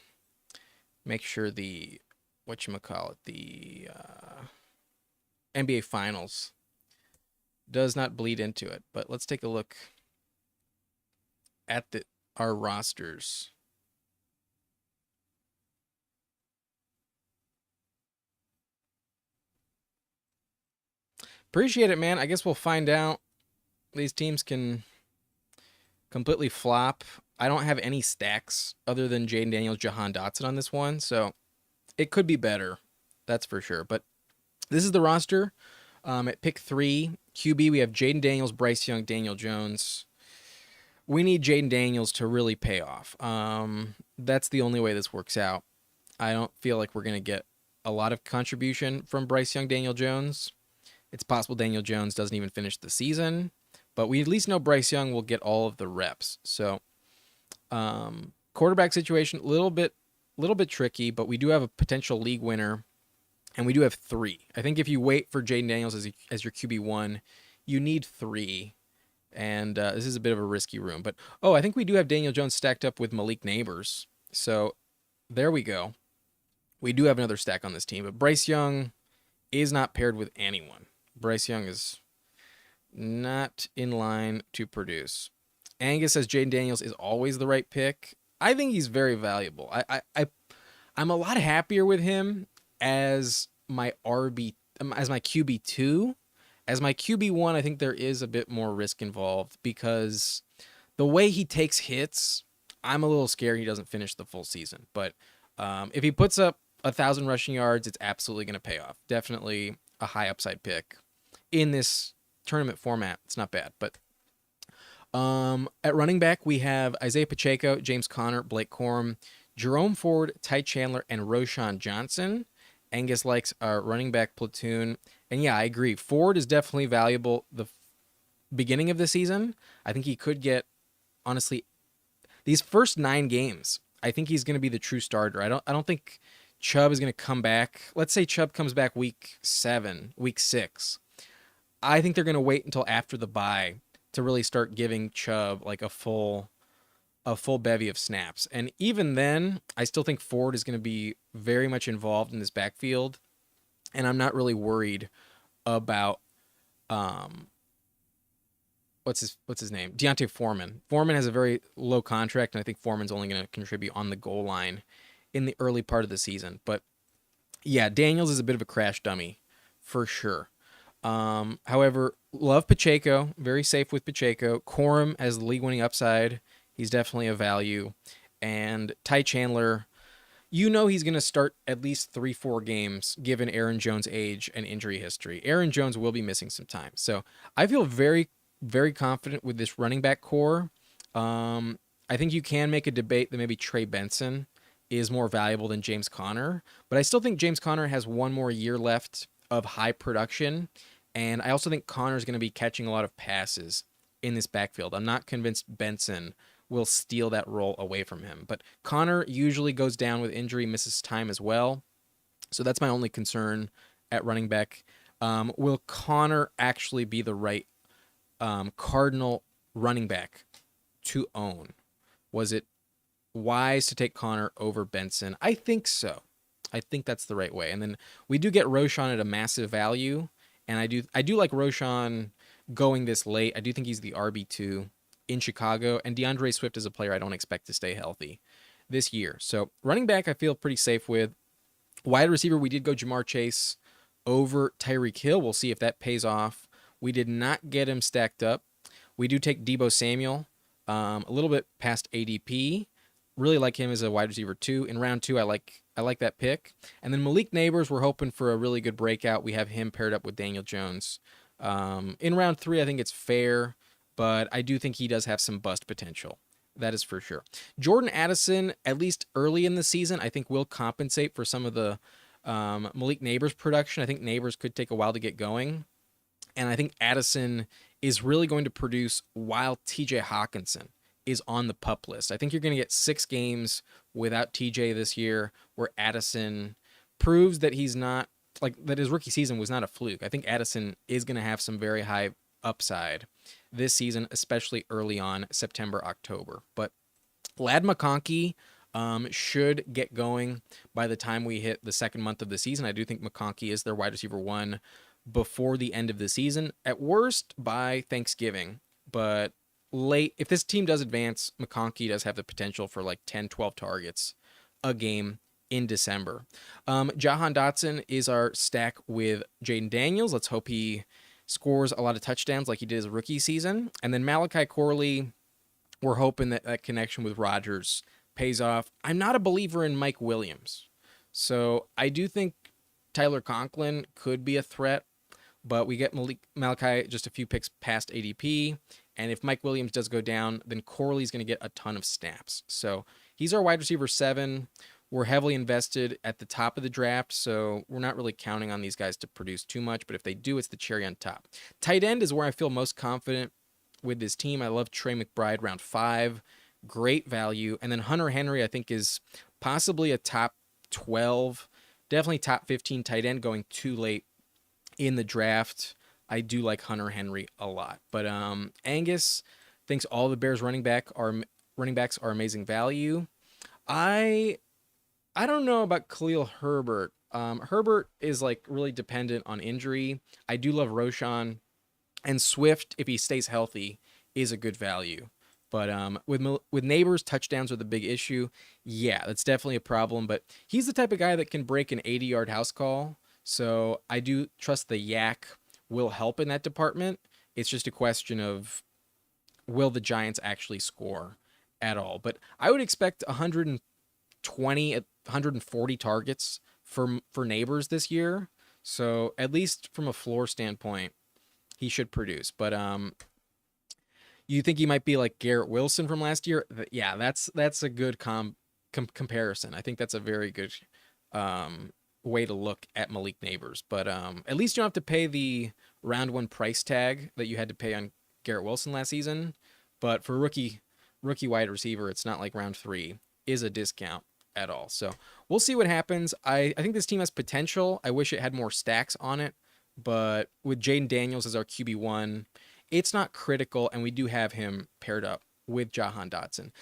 Make sure the whatchamacallit, the NBA Finals does not bleed into it. But let's take a look at our rosters. Appreciate it, man. I guess we'll find out. These teams can completely flop. I don't have any stacks other than Jaden Daniels, Jahan Dotson on this one, so it could be better. That's for sure. But this is the roster. At pick 3, QB, we have Jaden Daniels, Bryce Young, Daniel Jones. We need Jaden Daniels to really pay off. That's the only way this works out. I don't feel like we're going to get a lot of contribution from Bryce Young, Daniel Jones. It's possible Daniel Jones doesn't even finish the season, but we at least know Bryce Young will get all of the reps. So, quarterback situation, a little bit tricky, but we do have a potential league winner, and we do have 3. I think if you wait for Jaden Daniels as your QB1, you need 3, and this is a bit of a risky room. But I think we do have Daniel Jones stacked up with Malik Nabers, so there we go. We do have another stack on this team, but Bryce Young is not paired with anyone. Bryce Young is not in line to produce. Angus says Jaden Daniels is always the right pick. I think he's very valuable. I'm a lot happier with him as my as my QB2. As my QB1, I think there is a bit more risk involved because the way he takes hits, I'm a little scared he doesn't finish the full season. But if he puts up 1,000 rushing yards, it's absolutely going to pay off. Definitely a high upside pick in this tournament format. It's not bad. But at running back, we have Isaiah Pacheco, James Conner, Blake Corum, Jerome Ford, Ty Chandler, and Roschon Johnson. Angus likes our running back platoon. And yeah, I agree. Ford is definitely valuable the beginning of the season. I think he could get, honestly, these first 9 games, I think he's going to be the true starter. I don't think Chubb is going to come back. Let's say Chubb comes back week 7, week 6. I think they're going to wait until after the bye to really start giving Chubb like a full bevy of snaps. And even then, I still think Ford is going to be very much involved in this backfield, and I'm not really worried about what's his name? D'Onta Foreman. Foreman has a very low contract, and I think Foreman's only going to contribute on the goal line in the early part of the season. But yeah, Daniels is a bit of a crash dummy for sure. However, love Pacheco, very safe with Pacheco. Corum has the league winning upside. He's definitely a value. And Ty Chandler, he's going to start at least 3-4 games given Aaron Jones' age and injury history. Aaron Jones will be missing some time. So I feel very, very confident with this running back core. I think you can make a debate that maybe Trey Benson is more valuable than James Conner, but I still think James Conner has one more year left of high production, and I also think Conner's going to be catching a lot of passes in this backfield. I'm not convinced Benson will steal that role away from him, but Conner usually goes down with injury, misses time as well, so that's my only concern at running back. Will Conner actually be the right Cardinal running back to own? Was it wise to take Conner over Benson? I think so. I think that's the right way. And then we do get Roschon at a massive value, and I do like Roschon going this late. I do think he's the RB2 in Chicago, and DeAndre Swift is a player I don't expect to stay healthy this year. So running back I feel pretty safe with. Wide receiver, we did go Jamar Chase over Tyreek Hill. We'll see if that pays off. We did not get him stacked up. We do take Deebo Samuel a little bit past ADP. Really like him as a wide receiver 2. In round 2, I like that pick. And then Malik Nabers, we're hoping for a really good breakout. We have him paired up with Daniel Jones. In round 3, I think it's fair. but I do think he does have some bust potential. That is for sure. Jordan Addison, at least early in the season, I think will compensate for some of the Malik Neighbors production. I think Neighbors could take a while to get going. And I think Addison is really going to produce while TJ Hawkinson is on the pup list. I think you're going to get 6 games without TJ this year where Addison proves that he's not, like, that his rookie season was not a fluke. I think Addison is going to have some very high upside this season, especially early on September, October. But Lad McConkey should get going by the time we hit the second month of the season. I do think McConkey is their wide receiver 1 before the end of the season, at worst by Thanksgiving. But late, if this team does advance, McConkey does have the potential for like 10, 12 targets a game in December. Jahan Dotson is our stack with Jaden Daniels. Let's hope he scores a lot of touchdowns like he did his rookie season. And then Malachi Corley, we're hoping that that connection with Rodgers pays off. I'm not a believer in Mike Williams. So I do think Tyler Conklin could be a threat, but we get Malachi just a few picks past ADP. And if Mike Williams does go down, then Corley's going to get a ton of snaps. So he's our wide receiver 7. We're heavily invested at the top of the draft, so we're not really counting on these guys to produce too much, but if they do, it's the cherry on top. Tight end is where I feel most confident with this team. I love Trey McBride, round 5. Great value. And then Hunter Henry, I think, is possibly a top 12, definitely top 15 tight end going too late in the draft. I do like Hunter Henry a lot. But Angus thinks all the Bears running backs are amazing value. I don't know about Khalil Herbert. Herbert is like really dependent on injury. I do love Roshan, and Swift, if he stays healthy, is a good value. But with Neighbors, touchdowns are the big issue. Yeah, that's definitely a problem. But he's the type of guy that can break an 80-yard house call. So I do trust the Yak will help in that department. It's just a question of will the Giants actually score at all. But I would expect 120 at 140 targets for Neighbors this year. So at least from a floor standpoint, he should produce. But you think he might be like Garrett Wilson from last year? Yeah, that's a good comparison. I think that's a very good way to look at Malik Neighbors. But at least you don't have to pay the round 1 price tag that you had to pay on Garrett Wilson last season. But for rookie wide receiver, it's not like round 3 is a discount at all. So we'll see what happens. I think this team has potential. I wish it had more stacks on it. But with Jaden Daniels as our QB1, it's not critical, and we do have him paired up with Jahan Dotson.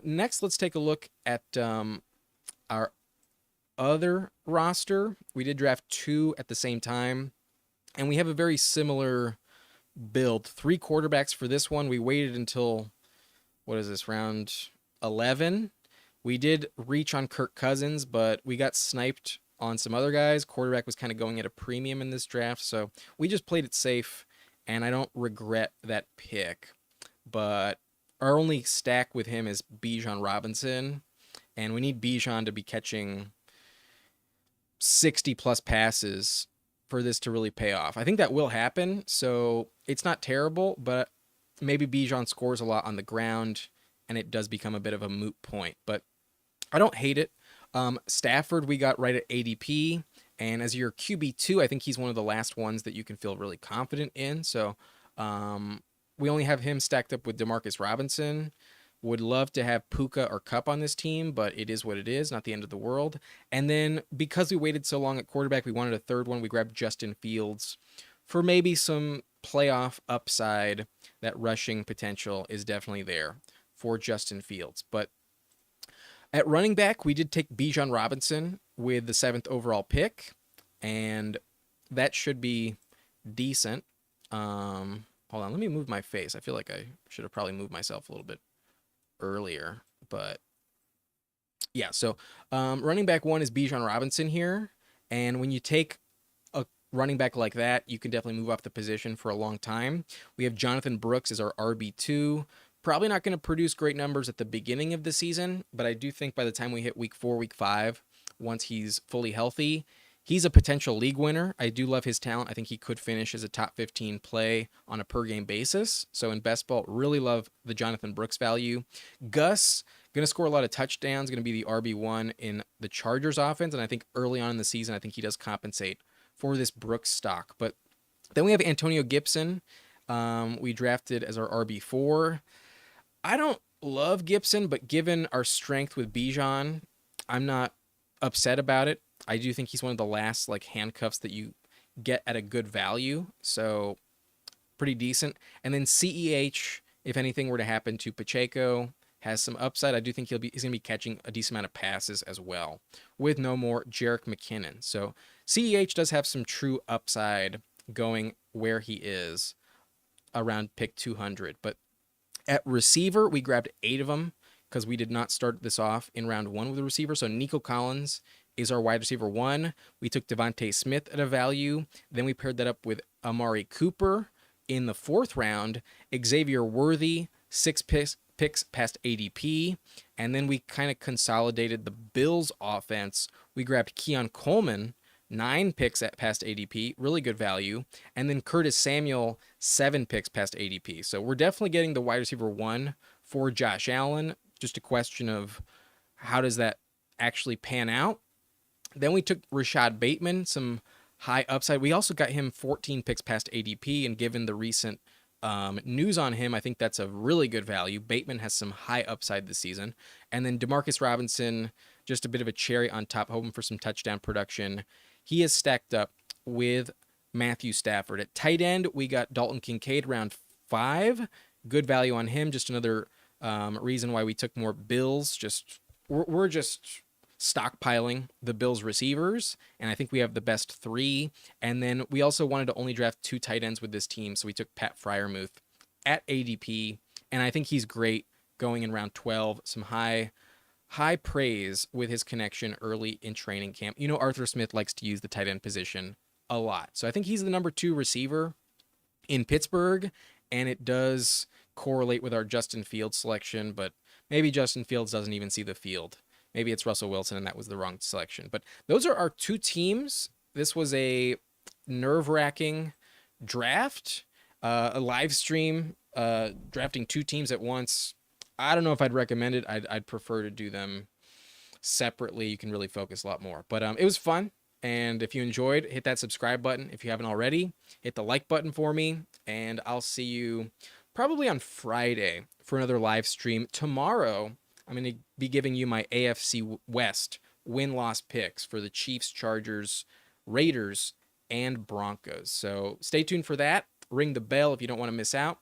Next, let's take a look at our other roster. We did draft 2 at the same time, and we have a very similar build. 3 quarterbacks for this one. We waited until, what is this, round 11? We did reach on Kirk Cousins, but we got sniped on some other guys. Quarterback was kind of going at a premium in this draft, so we just played it safe, and I don't regret that pick. But our only stack with him is Bijan Robinson, and we need Bijan to be catching 60-plus passes for this to really pay off. I think that will happen, so it's not terrible, but maybe Bijan scores a lot on the ground, and it does become a bit of a moot point. But I don't hate it. Stafford we got right at ADP, and as your QB2, I think he's one of the last ones that you can feel really confident in. So we only have him stacked up with Demarcus Robinson. Would love to have Puka or Kupp on this team, but it is what it is, not the end of the world. And then because we waited so long at quarterback, we wanted a third one. We grabbed Justin Fields for maybe some playoff upside. That rushing potential is definitely there for Justin Fields. But at running back, we did take Bijan Robinson with the 7th overall pick, and that should be decent. Hold on, let me move my face. I feel like I should have probably moved myself a little bit earlier, but yeah. So running back 1 is Bijan Robinson here, and when you take a running back like that, you can definitely move off the position for a long time. We have Jonathan Brooks as our RB2. Probably not going to produce great numbers at the beginning of the season, but I do think by the time we hit week 4, week 5, once he's fully healthy, He's a potential league winner. I do love his talent. I think he could finish as a top 15 play on a per game basis. So in best ball, really love the Jonathan Brooks value. Gus, going to score a lot of touchdowns, going to be the RB1 in the Chargers offense. And I think early on in the season, I think he does compensate for this Brooks stock. But then we have Antonio Gibson. We drafted as our RB4. I don't love Gibson, but given our strength with Bijan, I'm not upset about it. I do think he's one of the last like handcuffs that you get at a good value, so pretty decent. And then CEH, if anything were to happen to Pacheco, has some upside. I do think he's going to be catching a decent amount of passes as well, with no more Jerick McKinnon. So CEH does have some true upside going where he is around pick 200. But at receiver, we grabbed 8 of them because we did not start this off in round 1 with a receiver. So Nico Collins is our wide receiver 1. We took Devontae Smith at a value. Then we paired that up with Amari Cooper in the 4th round. Xavier Worthy, 6 picks past ADP. And then we kind of consolidated the Bills offense. We grabbed Keon Coleman, 9 picks at past ADP, really good value. And then Curtis Samuel, 7 picks past ADP. So we're definitely getting the wide receiver 1 for Josh Allen. Just a question of how does that actually pan out. Then we took Rashad Bateman, some high upside. We also got him 14 picks past ADP, and given the recent news on him, I think that's a really good value. Bateman has some high upside this season. And then Demarcus Robinson, just a bit of a cherry on top, hoping for some touchdown production. He is stacked up with Matthew Stafford. At tight end, we got Dalton Kincaid round 5. Good value on him. Just another reason why we took more Bills. We're just stockpiling the Bills receivers, and I think we have the best 3. And then we also wanted to only draft 2 tight ends with this team, so we took Pat Freiermuth at ADP, and I think he's great going in round 12. Some high praise with his connection early in training camp. You know, Arthur Smith likes to use the tight end position a lot, so I think he's the number 2 receiver in Pittsburgh, and it does correlate with our Justin Fields selection, but maybe Justin Fields doesn't even see the field. Maybe it's Russell Wilson and that was the wrong selection. But those are our 2 teams. This was a nerve-wracking draft, a live stream, drafting 2 teams at once. I don't know if I'd recommend it. I'd prefer to do them separately. You can really focus a lot more. But it was fun. And if you enjoyed, hit that subscribe button. If you haven't already, hit the like button for me. And I'll see you probably on Friday for another live stream. Tomorrow, I'm going to be giving you my AFC West win-loss picks for the Chiefs, Chargers, Raiders, and Broncos. So stay tuned for that. Ring the bell if you don't want to miss out.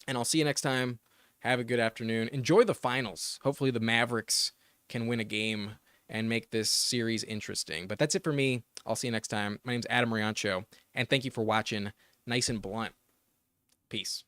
And I'll see you next time. Have a good afternoon. Enjoy the finals. Hopefully the Mavericks can win a game and make this series interesting. But that's it for me. I'll see you next time. My name's Adam Riancho, and thank you for watching Nice and Blunt. Peace.